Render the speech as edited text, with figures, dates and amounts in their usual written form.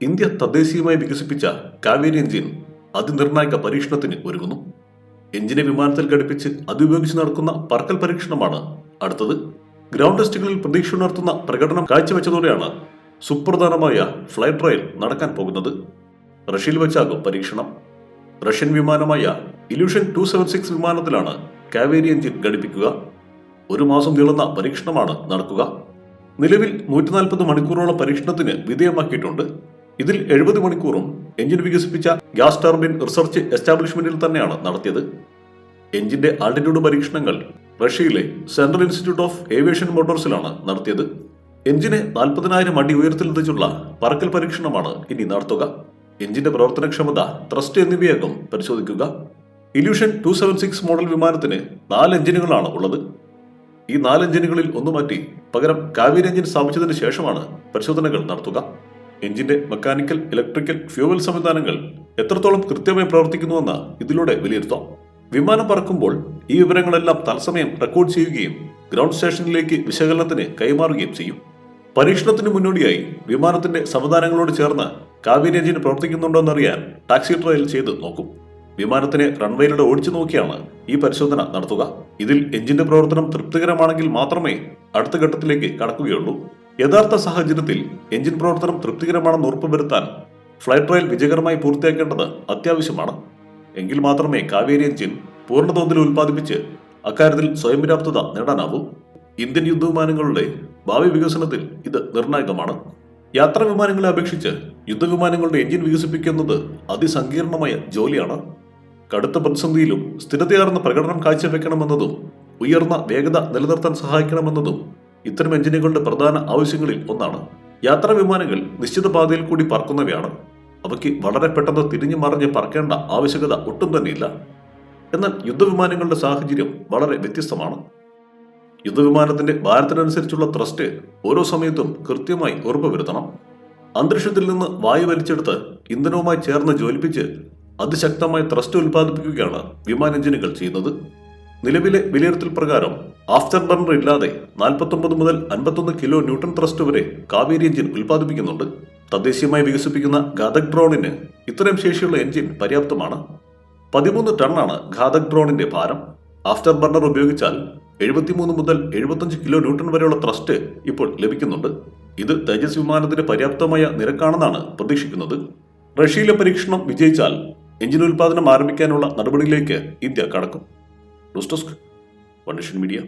India തദ്ദേശീയമായി വികസിപ്പിച്ച Kaveri engine അതിനിർണായക പരീക്ഷണത്തിന് ഒരുങ്ങുന്നു. എഞ്ചിനെ വിമാനത്തിൽ ഘടിപ്പിച്ച് അതുപയോഗിച്ച് നടക്കുന്ന പറക്കൽ പരീക്ഷണമാണ് അടുത്തത്. ഗ്രൗണ്ട് ടെസ്റ്റുകളിൽ പ്രതീക്ഷ ഉണർത്തുന്ന പ്രകടനം കാഴ്ചവെച്ചതോടെയാണ് സുപ്രധാനമായ ഫ്ലൈറ്റ് ട്രയൽ നടക്കാൻ പോകുന്നത്. റഷ്യയിൽ വെച്ചാകും പരീക്ഷണം. റഷ്യൻ വിമാനമായ ഇല്യൂഷൻ 276 വിമാനത്തിലാണ് കാവേരി എഞ്ചിൻ ഘടിപ്പിക്കുക. 1 മാസം നീളുന്ന പരീക്ഷണമാണ് നടക്കുക. നിലവിൽ 140 മണിക്കൂറോളം പരീക്ഷണത്തിന് വിധേയമാക്കിയിട്ടുണ്ട്. ഇതിൽ 70 മണിക്കൂറും എഞ്ചിൻ വികസിപ്പിച്ച ഗ്യാസ് ടർബൈൻ റിസർച്ച് എസ്റ്റാബ്ലിഷ്മെന്റിൽ തന്നെയാണ് നടത്തിയത്. എഞ്ചിന്റെ ആൾട്ടിറ്റ്യൂഡ് പരീക്ഷണങ്ങൾ റഷ്യയിലെ സെൻട്രൽ ഇൻസ്റ്റിറ്റ്യൂട്ട് ഓഫ് ഏവിയേഷൻ മോട്ടോർസിലാണ് നടത്തിയത്. എഞ്ചിനെ 40,000 അടി ഉയരത്തിലെത്തിച്ചുള്ള പറക്കൽ പരീക്ഷണമാണ് ഇനി നടത്തുക. എഞ്ചിന്റെ പ്രവർത്തനക്ഷമത, ത്രസ്റ്റ് എന്നിവയാകും പരിശോധിക്കുക. ഇല്യൂഷൻ 276 മോഡൽ വിമാനത്തിന് 4 എഞ്ചിനുകളാണ് ഉള്ളത്. ഈ 4 എഞ്ചിനുകളിൽ ഒന്ന് മാറ്റി പകരം കാവേരി എഞ്ചിൻ സ്ഥാപിച്ചതിന് ശേഷമാണ് പരിശോധനകൾ നടത്തുക. എഞ്ചിന്റെ മെക്കാനിക്കൽ, ഇലക്ട്രിക്കൽ, ഫ്യൂവൽ സംവിധാനങ്ങൾ എത്രത്തോളം കൃത്യമായി പ്രവർത്തിക്കുന്നുവെന്ന് ഇതിലൂടെ വിലയിരുത്താം. വിമാനം പറക്കുമ്പോൾ ഈ വിവരങ്ങളെല്ലാം തത്സമയം റെക്കോർഡ് ചെയ്യുകയും ഗ്രൗണ്ട് സ്റ്റേഷനിലേക്ക് വിശകലനത്തിന് കൈമാറുകയും ചെയ്യും. പരീക്ഷണത്തിന് മുന്നോടിയായി വിമാനത്തിന്റെ സംവിധാനങ്ങളോട് ചേർന്ന് കാവേരി എഞ്ചിൻ പ്രവർത്തിക്കുന്നുണ്ടോ എന്നറിയാൻ ടാക്സി ട്രയൽ ചെയ്ത് നോക്കും. വിമാനത്തിനെ റൺവേയിലൂടെ ഓടിച്ചു നോക്കിയാണ് ഈ പരിശോധന നടത്തുക. ഇതിൽ എഞ്ചിന്റെ പ്രവർത്തനം തൃപ്തികരമാണെങ്കിൽ മാത്രമേ അടുത്ത ഘട്ടത്തിലേക്ക് കടക്കുകയുള്ളൂ. യഥാർത്ഥ സാഹചര്യത്തിൽ എഞ്ചിൻ പ്രവർത്തനം തൃപ്തികരമാണെന്ന് ഉറപ്പുവരുത്താൻ ഫ്ലൈറ്റ് ട്രയൽ വിജയകരമായി പൂർത്തിയാക്കേണ്ടത് അത്യാവശ്യമാണ്. എങ്കിൽ മാത്രമേ കാവേരി എഞ്ചിൻ പൂർണ്ണതോതിൽ ഉൽപ്പാദിപ്പിച്ച് അക്കാര്യത്തിൽ സ്വയം പര്യാപ്തത നേടാനാവൂ. ഇന്ത്യൻ യുദ്ധവിമാനങ്ങളുടെ ഭാവി വികസനത്തിൽ ഇത് നിർണായകമാണ്. യാത്രാ വിമാനങ്ങളെ അപേക്ഷിച്ച് യുദ്ധവിമാനങ്ങളുടെ എഞ്ചിൻ വികസിപ്പിക്കുന്നത് അതിസങ്കീർണമായ ജോലിയാണ്. കടുത്ത പ്രതിസന്ധിയിലും സ്ഥിരതയാർന്ന പ്രകടനം കാഴ്ചവെക്കണമെന്നതും ഉയർന്ന വേഗത നിലനിർത്താൻ സഹായിക്കണമെന്നതും ഇത്തരം എഞ്ചിനുകളുടെ പ്രധാന ആവശ്യങ്ങളിൽ ഒന്നാണ്. യാത്രാ വിമാനങ്ങൾ നിശ്ചിത പാതയിൽ കൂടി പറക്കുന്നവയാണ്. അവയ്ക്ക് വളരെ പെട്ടെന്ന് തിരിഞ്ഞു മറിഞ്ഞ് പറക്കേണ്ട ആവശ്യകത ഒട്ടും തന്നെയില്ല. എന്നാൽ യുദ്ധവിമാനങ്ങളുടെ സാഹചര്യം വളരെ വ്യത്യസ്തമാണ്. യുദ്ധവിമാനത്തിന്റെ ഭാരത്തിനനുസരിച്ചുള്ള ത്രസ്റ്റ് ഓരോ സമയത്തും കൃത്യമായി ഉറപ്പുവരുത്തണം. അന്തരീക്ഷത്തിൽ നിന്ന് വായു വലിച്ചെടുത്ത് ഇന്ധനവുമായി ചേർന്ന് ജ്വലിപ്പിച്ച് അതിശക്തമായ ത്രസ്റ്റ് ഉൽപ്പാദിപ്പിക്കുകയാണ് വിമാന എഞ്ചിനുകൾ ചെയ്യുന്നത്. നിലവിലെ വിലയിരുത്തൽ പ്രകാരം ആഫ്റ്റർ ബർണർ ഇല്ലാതെ 49 മുതൽ 51 കിലോ ന്യൂട്ടൺ ത്രസ്റ്റ് വരെ കാവേരി എഞ്ചിൻ ഉൽപ്പാദിപ്പിക്കുന്നുണ്ട്. തദ്ദേശീയമായി വികസിപ്പിക്കുന്ന ഘാതക് ഡ്രോണിന് ഇത്തരം ശേഷിയുള്ള എഞ്ചിൻ പര്യാപ്തമാണ്. 13 ടണ്ണാണ് ഘാതക് ഡ്രോണിന്റെ ഭാരം. ആഫ്റ്റർ ബർണർ ഉപയോഗിച്ചാൽ 73 മുതൽ 75 കിലോ ന്യൂട്ടൺ വരെയുള്ള ത്രസ്റ്റ് ഇപ്പോൾ ലഭിക്കുന്നുണ്ട്. ഇത് തേജസ് വിമാനത്തിന് പര്യാപ്തമായ നിരക്കാണെന്നാണ് പ്രതീക്ഷിക്കുന്നത്. റഷ്യയിലെ പരീക്ഷണം വിജയിച്ചാൽ എഞ്ചിൻ ഉൽപ്പാദനം ആരംഭിക്കാനുള്ള നടപടിയിലേക്ക് ഇന്ത്യ കടക്കും. News desk, one nation media.